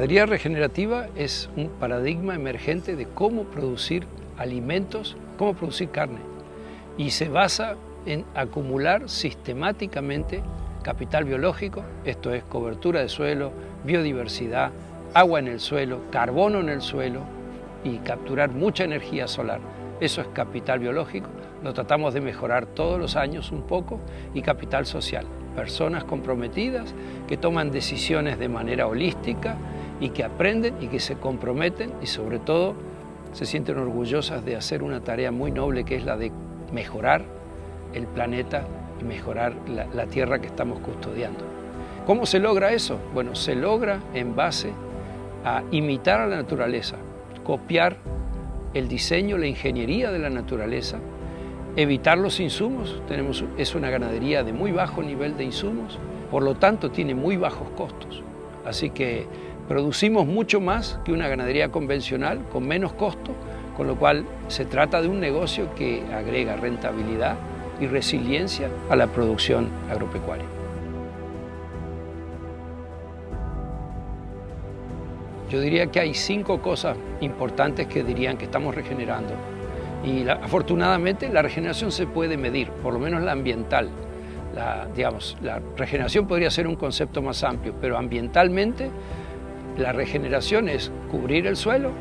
ganadería regenerativa es un paradigma emergente de cómo producir alimentos, cómo producir carne, y se basa en acumular sistemáticamente capital biológico, esto es cobertura de suelo, biodiversidad, agua en el suelo, carbono en el suelo y capturar mucha energía solar. Eso es capital biológico, lo tratamos de mejorar todos los años un poco, y capital social, personas comprometidas que toman decisiones de manera holística y que aprenden y que se comprometen y sobre todo se sienten orgullosas de hacer una tarea muy noble que es la de mejorar el planeta y mejorar la tierra que estamos custodiando. ¿Cómo se logra eso? Bueno, se logra en base a imitar a la naturaleza, copiar el diseño, la ingeniería de la naturaleza, evitar los insumos. Es una ganadería de muy bajo nivel de insumos, por lo tanto tiene muy bajos costos. Así que producimos mucho más que una ganadería convencional con menos costo, con lo cual se trata de un negocio que agrega rentabilidad y resiliencia a la producción agropecuaria. Yo diría que hay 5 cosas importantes que dirían que estamos regenerando. Y afortunadamente la regeneración se puede medir, por lo menos la ambiental. La regeneración podría ser un concepto más amplio, pero ambientalmente la regeneración es cubrir el suelo,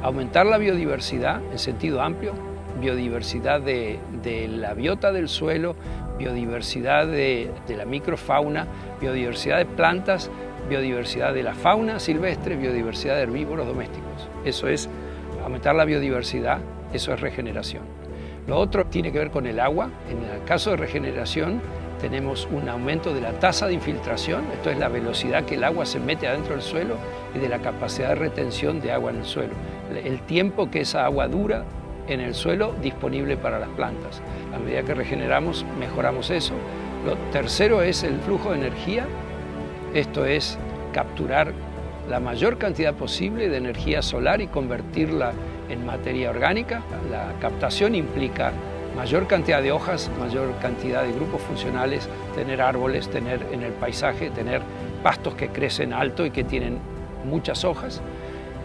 aumentar la biodiversidad en sentido amplio, biodiversidad de la biota del suelo, biodiversidad de la microfauna, biodiversidad de plantas, biodiversidad de la fauna silvestre, biodiversidad de herbívoros domésticos. Eso es aumentar la biodiversidad, eso es regeneración. Lo otro tiene que ver con el agua. En el caso de regeneración tenemos un aumento de la tasa de infiltración, esto es la velocidad que el agua se mete adentro del suelo y de la capacidad de retención de agua en el suelo. El tiempo que esa agua dura en el suelo disponible para las plantas. A medida que regeneramos, mejoramos eso. Lo tercero es el flujo de energía. Esto es capturar la mayor cantidad posible de energía solar y convertirla en materia orgánica. La captación implica mayor cantidad de hojas, mayor cantidad de grupos funcionales, tener árboles, tener en el paisaje, tener pastos que crecen alto y que tienen muchas hojas.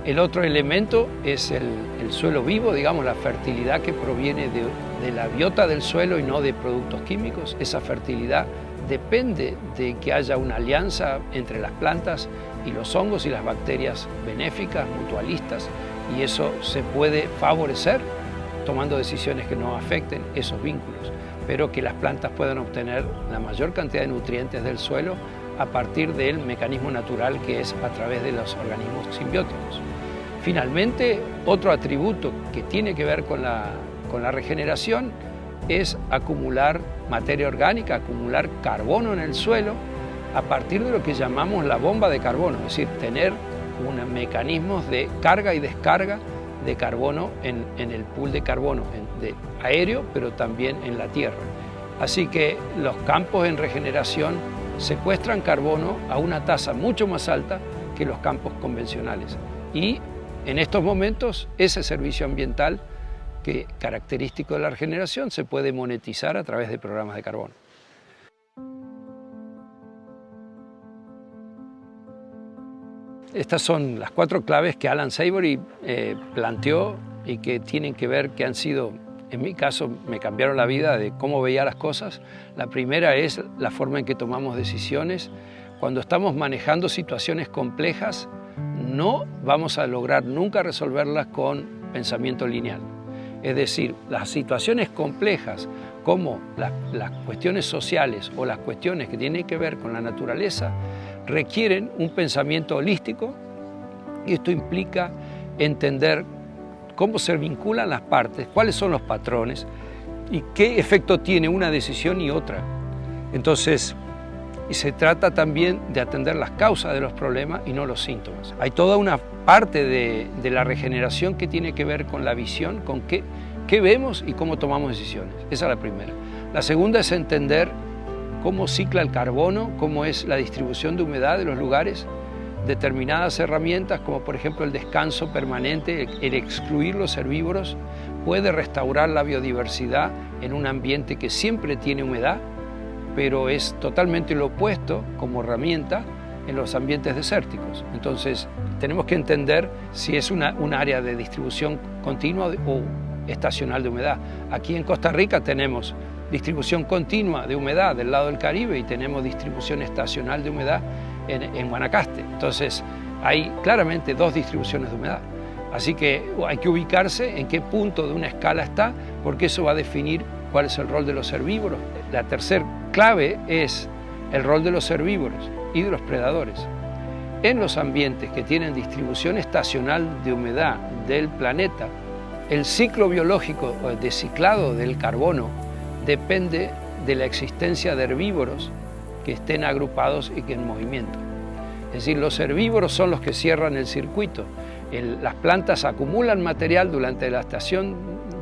El otro elemento es el suelo vivo, digamos, la fertilidad que proviene de la biota del suelo y no de productos químicos. Esa fertilidad depende de que haya una alianza entre las plantas y los hongos y las bacterias benéficas, mutualistas, y eso se puede favorecer tomando decisiones que no afecten esos vínculos, pero que las plantas puedan obtener la mayor cantidad de nutrientes del suelo a partir del mecanismo natural que es a través de los organismos simbióticos. Finalmente, otro atributo que tiene que ver con la regeneración es acumular materia orgánica, acumular carbono en el suelo a partir de lo que llamamos la bomba de carbono, es decir, tener mecanismos de carga y descarga de carbono en el pool de carbono de aéreo, pero también en la tierra. Así que los campos en regeneración secuestran carbono a una tasa mucho más alta que los campos convencionales. Y en estos momentos ese servicio ambiental que característico de la regeneración se puede monetizar a través de programas de carbono. Estas son las 4 claves que Alan Savory planteó y que tienen que ver, que han sido, en mi caso, me cambiaron la vida de cómo veía las cosas. La primera es la forma en que tomamos decisiones. Cuando estamos manejando situaciones complejas, no vamos a lograr nunca resolverlas con pensamiento lineal. Es decir, las situaciones complejas como las cuestiones sociales o las cuestiones que tienen que ver con la naturaleza requieren un pensamiento holístico, y esto implica entender cómo se vinculan las partes, cuáles son los patrones y qué efecto tiene una decisión y otra. Entonces, se trata también de atender las causas de los problemas y no los síntomas. Hay toda una parte de la regeneración que tiene que ver con la visión, con qué vemos y cómo tomamos decisiones. Esa es la primera. La segunda es entender cómo cicla el carbono, cómo es la distribución de humedad de los lugares, determinadas herramientas como por ejemplo el descanso permanente, el excluir los herbívoros, puede restaurar la biodiversidad en un ambiente que siempre tiene humedad, pero es totalmente lo opuesto como herramienta en los ambientes desérticos. Entonces tenemos que entender si es un área de distribución continua o estacional de humedad. Aquí en Costa Rica tenemos distribución continua de humedad del lado del Caribe y tenemos distribución estacional de humedad en Guanacaste. Entonces hay claramente dos distribuciones de humedad. Así que hay que ubicarse en qué punto de una escala está, porque eso va a definir cuál es el rol de los herbívoros. La tercera clave es el rol de los herbívoros y de los predadores. En los ambientes que tienen distribución estacional de humedad del planeta, el ciclo biológico de ciclado del carbono depende de la existencia de herbívoros que estén agrupados y que en movimiento. Es decir, los herbívoros son los que cierran el circuito. Las plantas acumulan material durante la estación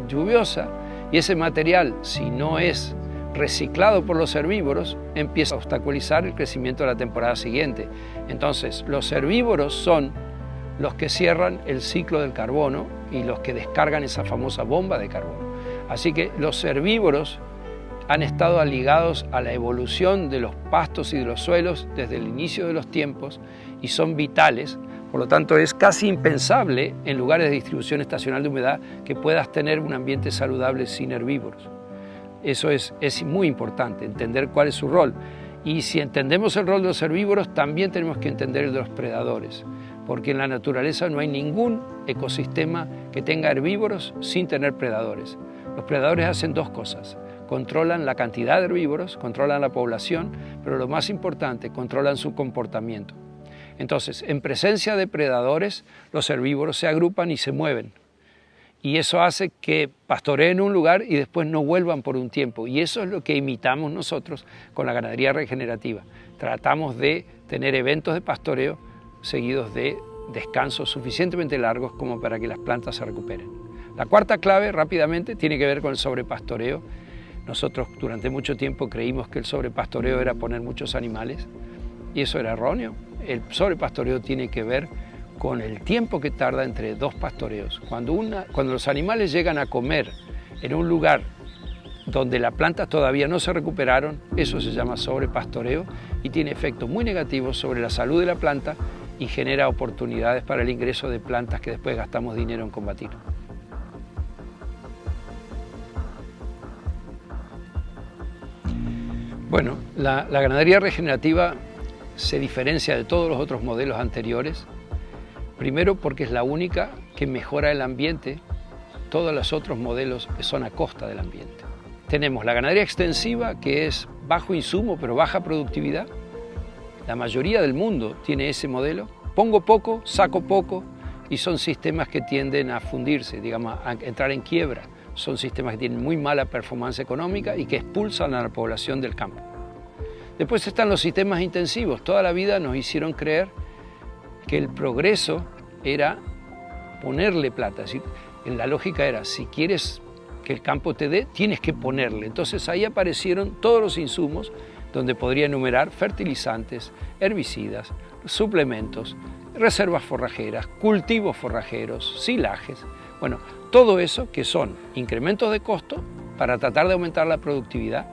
lluviosa y ese material, si no es reciclado por los herbívoros, empieza a obstaculizar el crecimiento de la temporada siguiente. Entonces, los herbívoros son los que cierran el ciclo del carbono y los que descargan esa famosa bomba de carbono. Así que los herbívoros han estado ligados a la evolución de los pastos y de los suelos desde el inicio de los tiempos y son vitales. Por lo tanto, es casi impensable en lugares de distribución estacional de humedad que puedas tener un ambiente saludable sin herbívoros. Eso es muy importante, entender cuál es su rol. Y si entendemos el rol de los herbívoros, también tenemos que entender el de los predadores, porque en la naturaleza no hay ningún ecosistema que tenga herbívoros sin tener predadores. Los predadores hacen dos cosas: controlan la cantidad de herbívoros, controlan la población, pero lo más importante, controlan su comportamiento. Entonces, en presencia de predadores, los herbívoros se agrupan y se mueven. Y eso hace que pastoreen un lugar y después no vuelvan por un tiempo. Y eso es lo que imitamos nosotros con la ganadería regenerativa. Tratamos de tener eventos de pastoreo seguidos de descansos suficientemente largos como para que las plantas se recuperen. La cuarta clave, rápidamente, tiene que ver con el sobrepastoreo. Nosotros durante mucho tiempo creímos que el sobrepastoreo era poner muchos animales y eso era erróneo. El sobrepastoreo tiene que ver con el tiempo que tarda entre dos pastoreos. Cuando los animales llegan a comer en un lugar donde las plantas todavía no se recuperaron, eso se llama sobrepastoreo y tiene efectos muy negativos sobre la salud de la planta y genera oportunidades para el ingreso de plantas que después gastamos dinero en combatir. Bueno, la ganadería regenerativa se diferencia de todos los otros modelos anteriores. Primero porque es la única que mejora el ambiente, todos los otros modelos son a costa del ambiente. Tenemos la ganadería extensiva, que es bajo insumo pero baja productividad. La mayoría del mundo tiene ese modelo. Pongo poco, saco poco y son sistemas que tienden a fundirse, digamos, a entrar en quiebra. Son sistemas que tienen muy mala performance económica y que expulsan a la población del campo. Después están los sistemas intensivos. Toda la vida nos hicieron creer que el progreso era ponerle plata. Es decir, la lógica era, si quieres que el campo te dé, tienes que ponerle. Entonces ahí aparecieron todos los insumos donde podría enumerar fertilizantes, herbicidas, suplementos, reservas forrajeras, cultivos forrajeros, silajes. Bueno, todo eso que son incrementos de costo para tratar de aumentar la productividad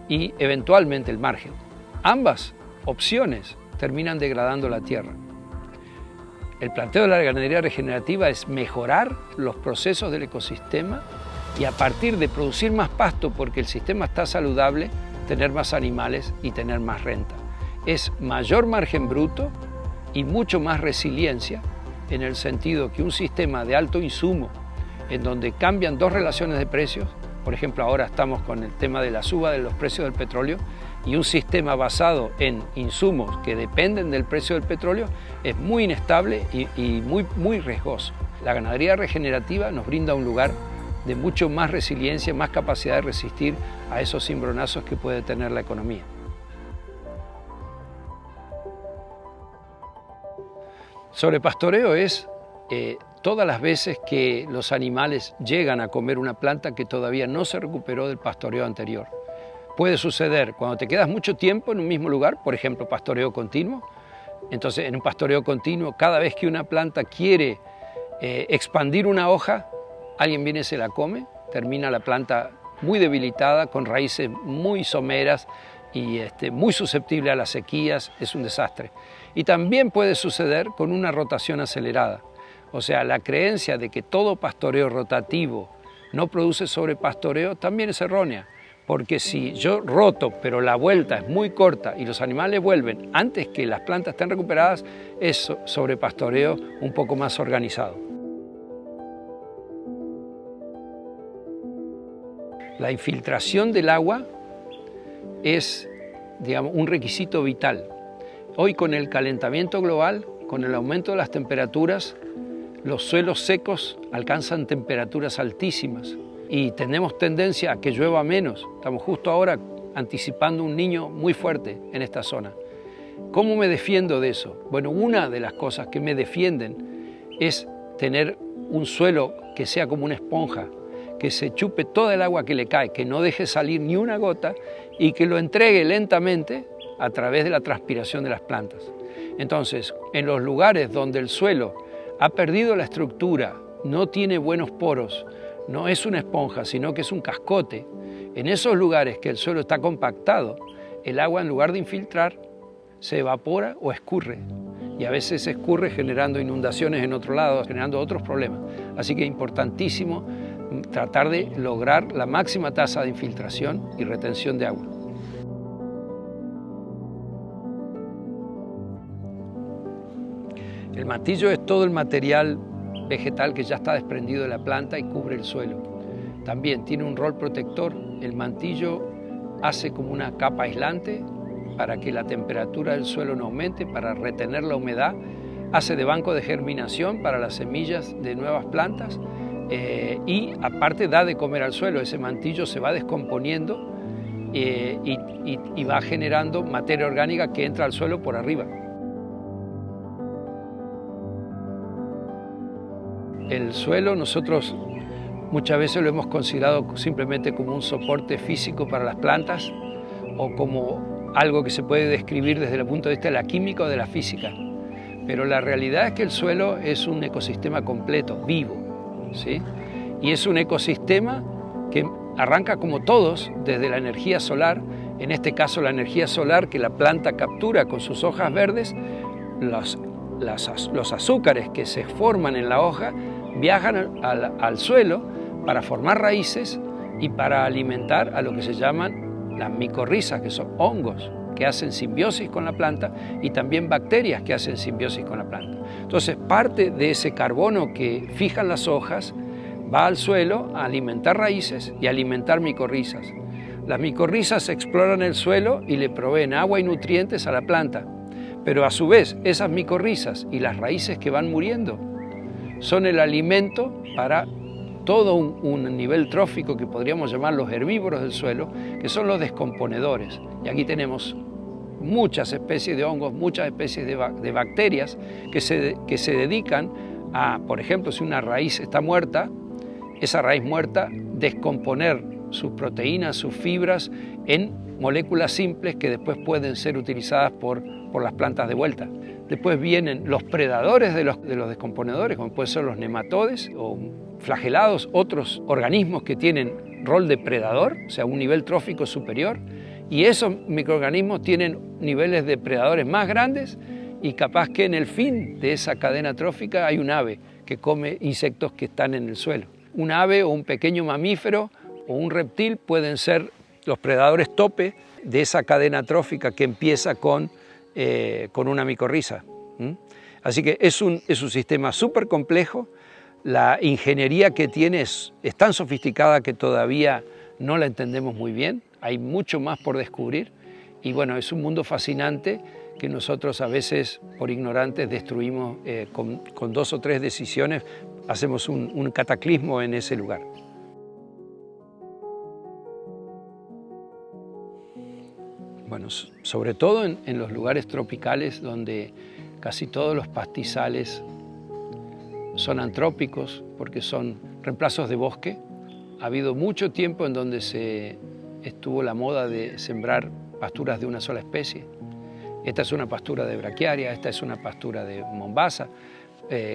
y eventualmente el margen. Ambas opciones terminan degradando la tierra. El planteo de la ganadería regenerativa es mejorar los procesos del ecosistema y a partir de producir más pasto porque el sistema está saludable, tener más animales y tener más renta. Es mayor margen bruto y mucho más resiliencia en el sentido que un sistema de alto insumo en donde cambian dos relaciones de precios, por ejemplo ahora estamos con el tema de la suba de los precios del petróleo, y un sistema basado en insumos que dependen del precio del petróleo es muy inestable y muy riesgoso. La ganadería regenerativa nos brinda un lugar de mucho más resiliencia, más capacidad de resistir a esos cimbronazos que puede tener la economía. Sobrepastoreo es todas las veces que los animales llegan a comer una planta que todavía no se recuperó del pastoreo anterior. Puede suceder cuando te quedas mucho tiempo en un mismo lugar, por ejemplo, pastoreo continuo. Entonces, en un pastoreo continuo, cada vez que una planta quiere expandir una hoja, alguien viene y se la come, termina la planta muy debilitada, con raíces muy someras, muy susceptible a las sequías, es un desastre. Y también puede suceder con una rotación acelerada. O sea, la creencia de que todo pastoreo rotativo no produce sobrepastoreo también es errónea, porque si yo roto pero la vuelta es muy corta y los animales vuelven antes que las plantas estén recuperadas, es sobrepastoreo un poco más organizado. La infiltración del agua es, digamos, un requisito vital. Hoy, con el calentamiento global, con el aumento de las temperaturas, los suelos secos alcanzan temperaturas altísimas y tenemos tendencia a que llueva menos. Estamos justo ahora anticipando un niño muy fuerte en esta zona. ¿Cómo me defiendo de eso? Bueno, una de las cosas que me defienden es tener un suelo que sea como una esponja, que se chupe toda el agua que le cae, que no deje salir ni una gota y que lo entregue lentamente a través de la transpiración de las plantas. Entonces, en los lugares donde el suelo ha perdido la estructura, no tiene buenos poros, no es una esponja, sino que es un cascote, en esos lugares que el suelo está compactado, el agua, en lugar de infiltrar, se evapora o escurre. Y a veces escurre generando inundaciones en otro lado, generando otros problemas. Así que es importantísimo tratar de lograr la máxima tasa de infiltración y retención de agua. El mantillo es todo el material vegetal que ya está desprendido de la planta y cubre el suelo. También tiene un rol protector. El mantillo hace como una capa aislante para que la temperatura del suelo no aumente, para retener la humedad. Hace de banco de germinación para las semillas de nuevas plantas y aparte da de comer al suelo. Ese mantillo se va descomponiendo y va generando materia orgánica que entra al suelo por arriba. El suelo nosotros muchas veces lo hemos considerado simplemente como un soporte físico para las plantas o como algo que se puede describir desde el punto de vista de la química o de la física. Pero la realidad es que el suelo es un ecosistema completo, vivo, ¿sí? Y es un ecosistema que arranca como todos desde la energía solar, en este caso la energía solar que la planta captura con sus hojas verdes, los azúcares que se forman en la hoja viajan al suelo para formar raíces y para alimentar a lo que se llaman las micorrizas, que son hongos que hacen simbiosis con la planta y también bacterias que hacen simbiosis con la planta. Entonces, parte de ese carbono que fijan las hojas va al suelo a alimentar raíces y a alimentar micorrizas. Las micorrizas exploran el suelo y le proveen agua y nutrientes a la planta, pero a su vez esas micorrizas y las raíces que van muriendo son el alimento para todo un nivel trófico que podríamos llamar los herbívoros del suelo, que son los descomponedores. Y aquí tenemos muchas especies de hongos, muchas especies de bacterias que se dedican a, por ejemplo, si una raíz está muerta, esa raíz muerta descomponer sus proteínas, sus fibras en moléculas simples que después pueden ser utilizadas por las plantas de vuelta. Después vienen los predadores de los descomponedores, como pueden ser los nematodes o flagelados, otros organismos que tienen rol de predador, o sea, un nivel trófico superior, y esos microorganismos tienen niveles de predadores más grandes y capaz que en el fin de esa cadena trófica hay un ave que come insectos que están en el suelo. Un ave o un pequeño mamífero o un reptil pueden ser los predadores tope de esa cadena trófica que empieza con una micorriza. Así que es un sistema súper complejo. La ingeniería que tiene es tan sofisticada que todavía no la entendemos muy bien. Hay mucho más por descubrir y bueno, es un mundo fascinante que nosotros a veces por ignorantes destruimos con 2 o 3 decisiones, hacemos un cataclismo en ese lugar. Bueno, sobre todo en los lugares tropicales donde casi todos los pastizales son antrópicos porque son reemplazos de bosque. Ha habido mucho tiempo en donde estuvo la moda de sembrar pasturas de una sola especie. Esta es una pastura de braquiaria, esta es una pastura de mombasa,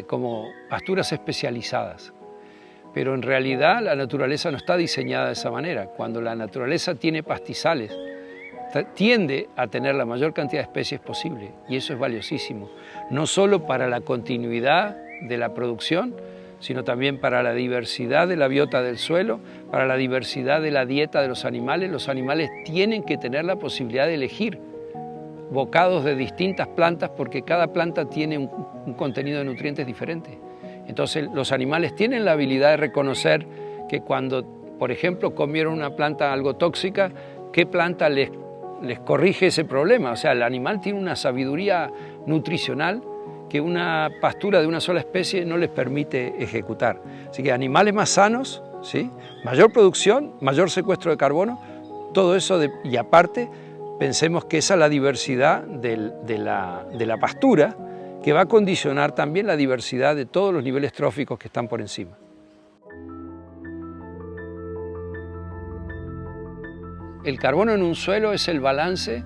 como pasturas especializadas. Pero en realidad la naturaleza no está diseñada de esa manera. Cuando la naturaleza tiene pastizales, tiende a tener la mayor cantidad de especies posible, y eso es valiosísimo, no solo para la continuidad de la producción, sino también para la diversidad de la biota del suelo, para la diversidad de la dieta de los animales. Los animales tienen que tener la posibilidad de elegir bocados de distintas plantas porque cada planta tiene un contenido de nutrientes diferente. Entonces los animales tienen la habilidad de reconocer que cuando, por ejemplo, comieron una planta algo tóxica, qué planta les corrige ese problema. O sea, el animal tiene una sabiduría nutricional que una pastura de una sola especie no les permite ejecutar. Así que animales más sanos, ¿sí? Mayor producción, mayor secuestro de carbono, todo eso, y aparte pensemos que esa es la diversidad de la pastura que va a condicionar también la diversidad de todos los niveles tróficos que están por encima. El carbono en un suelo es el balance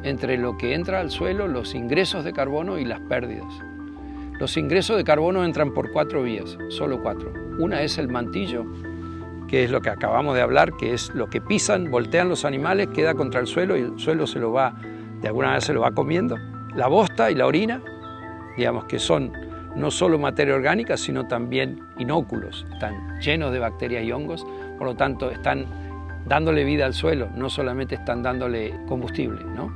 entre lo que entra al suelo, los ingresos de carbono y las pérdidas. Los ingresos de carbono entran por 4 vías, solo 4. Una es el mantillo, que es lo que acabamos de hablar, que es lo que pisan, voltean los animales, queda contra el suelo y el suelo se lo va, de alguna manera se lo va comiendo. La bosta y la orina, digamos que son no solo materia orgánica, sino también inóculos, están llenos de bacterias y hongos, por lo tanto están dándole vida al suelo, no solamente están dándole combustible, ¿no?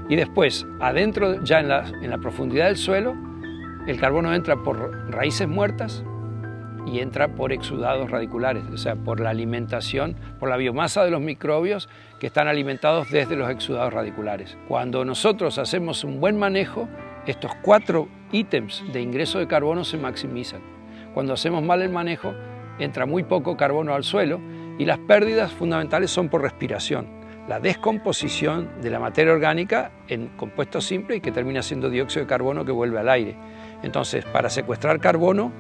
Y después, adentro, ya en la profundidad del suelo, el carbono entra por raíces muertas y entra por exudados radiculares, o sea, por la alimentación, por la biomasa de los microbios que están alimentados desde los exudados radiculares. Cuando nosotros hacemos un buen manejo, estos 4 ítems de ingreso de carbono se maximizan. Cuando hacemos mal el manejo, entra muy poco carbono al suelo y las pérdidas fundamentales son por respiración. La descomposición de la materia orgánica en compuestos simples y que termina siendo dióxido de carbono que vuelve al aire. Entonces, para secuestrar carbono,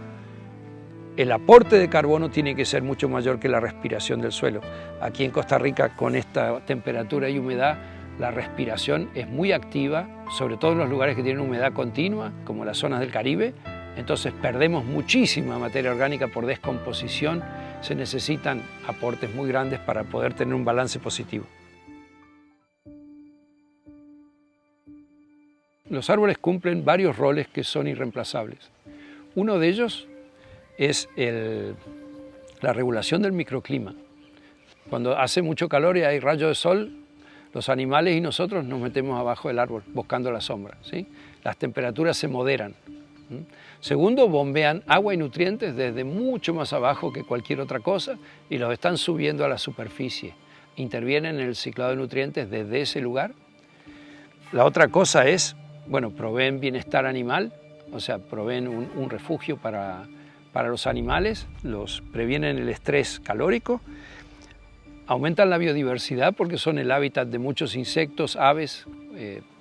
el aporte de carbono tiene que ser mucho mayor que la respiración del suelo. Aquí en Costa Rica, con esta temperatura y humedad, la respiración es muy activa, sobre todo en los lugares que tienen humedad continua, como las zonas del Caribe. Entonces perdemos muchísima materia orgánica por descomposición. Se necesitan aportes muy grandes para poder tener un balance positivo. Los árboles cumplen varios roles que son irreemplazables. Uno de ellos es la regulación del microclima. Cuando hace mucho calor y hay rayos de sol, los animales y nosotros nos metemos abajo del árbol buscando la sombra, ¿sí? Las temperaturas se moderan. Segundo, bombean agua y nutrientes desde mucho más abajo que cualquier otra cosa y los están subiendo a la superficie. Intervienen en el ciclado de nutrientes desde ese lugar. La otra cosa es, bueno, proveen bienestar animal, o sea, proveen un refugio para los animales, los previenen el estrés calórico, aumentan la biodiversidad porque son el hábitat de muchos insectos, aves,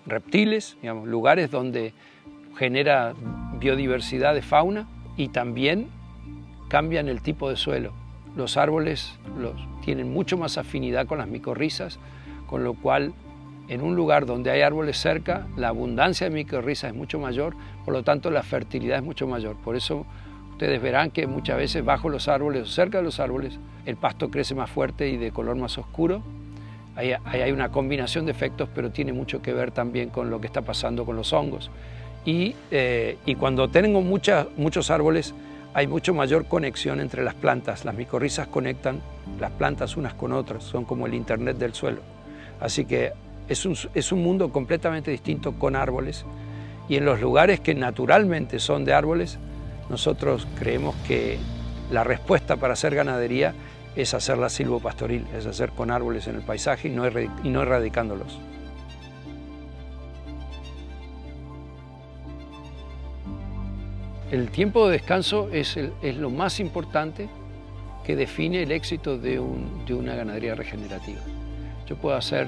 reptiles, digamos, lugares donde genera biodiversidad de fauna y también cambian el tipo de suelo. Los árboles tienen mucho más afinidad con las micorrizas, con lo cual en un lugar donde hay árboles cerca, la abundancia de micorrizas es mucho mayor, por lo tanto la fertilidad es mucho mayor. Por eso ustedes verán que muchas veces bajo los árboles o cerca de los árboles el pasto crece más fuerte y de color más oscuro. Ahí hay una combinación de efectos, pero tiene mucho que ver también con lo que está pasando con los hongos. Y cuando tengo muchos árboles, hay mucho mayor conexión entre las plantas. Las micorrizas conectan las plantas unas con otras, son como el internet del suelo. Así que es un mundo completamente distinto con árboles. Y en los lugares que naturalmente son de árboles, nosotros creemos que la respuesta para hacer ganadería es hacerla silvopastoril, es hacer con árboles en el paisaje y no erradicándolos. El tiempo de descanso es lo más importante que define el éxito de una ganadería regenerativa. Yo puedo hacer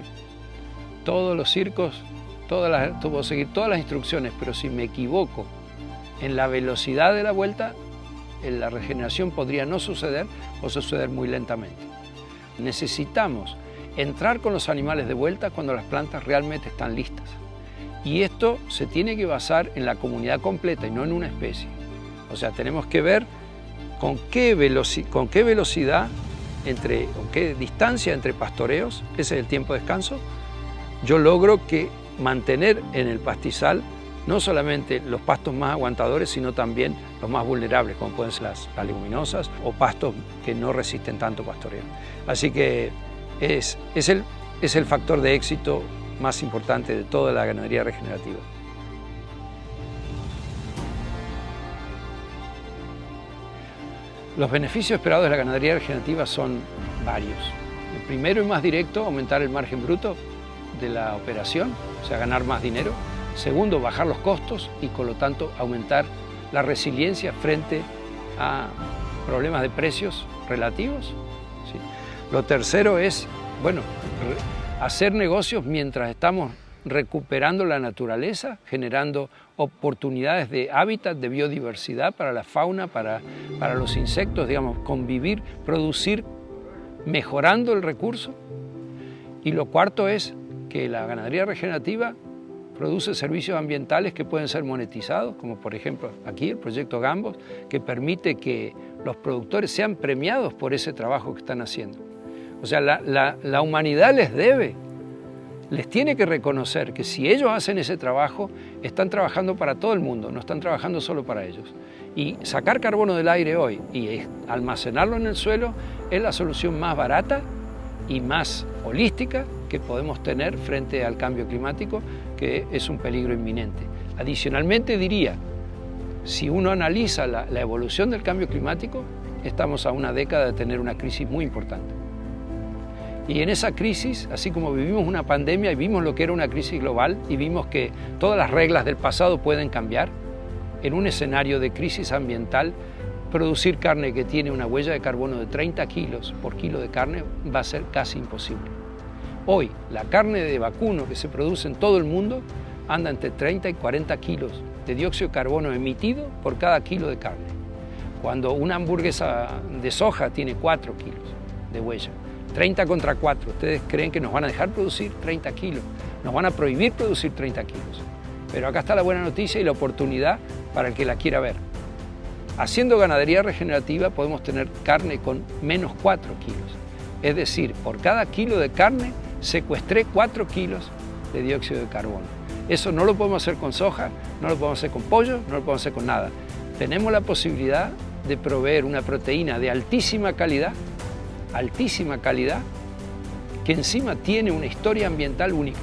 todos los circos, puedo seguir todas las instrucciones, pero si me equivoco en la velocidad de la vuelta, la regeneración podría no suceder o suceder muy lentamente. Necesitamos entrar con los animales de vuelta cuando las plantas realmente están listas. Y esto se tiene que basar en la comunidad completa y no en una especie. O sea, tenemos que ver con qué velocidad o qué distancia entre pastoreos, ese es el tiempo de descanso, yo logro mantener en el pastizal no solamente los pastos más aguantadores, sino también los más vulnerables, como pueden ser las leguminosas o pastos que no resisten tanto pastoreo. Así que es el factor de éxito más importante de toda la ganadería regenerativa. Los beneficios esperados de la ganadería regenerativa son varios. El primero y más directo, aumentar el margen bruto de la operación, o sea, ganar más dinero. Segundo, bajar los costos y, por lo tanto, aumentar la resiliencia frente a problemas de precios relativos. ¿Sí? Lo tercero es, bueno, hacer negocios mientras estamos recuperando la naturaleza, generando oportunidades de hábitat, de biodiversidad para la fauna, para los insectos, digamos, convivir, producir, mejorando el recurso. Y lo cuarto es que la ganadería regenerativa produce servicios ambientales que pueden ser monetizados, como por ejemplo aquí el proyecto Gambos, que permite que los productores sean premiados por ese trabajo que están haciendo. O sea, la humanidad les tiene que reconocer que si ellos hacen ese trabajo, están trabajando para todo el mundo, no están trabajando solo para ellos. Y sacar carbono del aire hoy y almacenarlo en el suelo es la solución más barata y más holística que podemos tener frente al cambio climático, que es un peligro inminente. Adicionalmente diría, si uno analiza la evolución del cambio climático, estamos a una década de tener una crisis muy importante. Y en esa crisis, así como vivimos una pandemia y vimos lo que era una crisis global y vimos que todas las reglas del pasado pueden cambiar, en un escenario de crisis ambiental, producir carne que tiene una huella de carbono de 30 kilos por kilo de carne va a ser casi imposible. Hoy, la carne de vacuno que se produce en todo el mundo anda entre 30 y 40 kilos de dióxido de carbono emitido por cada kilo de carne, cuando una hamburguesa de soja tiene 4 kilos de huella. 30 contra 4, ¿ustedes creen que nos van a dejar producir 30 kilos? Nos van a prohibir producir 30 kilos. Pero acá está la buena noticia y la oportunidad para el que la quiera ver. Haciendo ganadería regenerativa podemos tener carne con menos 4 kilos. Es decir, por cada kilo de carne secuestré 4 kilos de dióxido de carbono. Eso no lo podemos hacer con soja, no lo podemos hacer con pollo, no lo podemos hacer con nada. Tenemos la posibilidad de proveer una proteína de altísima calidad, que encima tiene una historia ambiental única,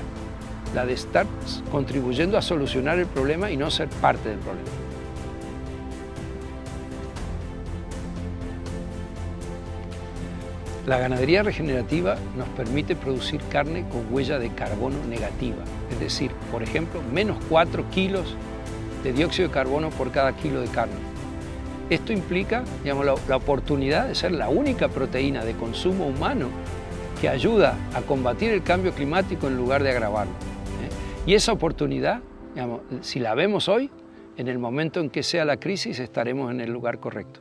la de estar contribuyendo a solucionar el problema y no ser parte del problema. La ganadería regenerativa nos permite producir carne con huella de carbono negativa, es decir, por ejemplo, menos 4 kilos de dióxido de carbono por cada kilo de carne. Esto implica, digamos, la oportunidad de ser la única proteína de consumo humano que ayuda a combatir el cambio climático en lugar de agravarlo. Y esa oportunidad, digamos, si la vemos hoy, en el momento en que sea la crisis, estaremos en el lugar correcto.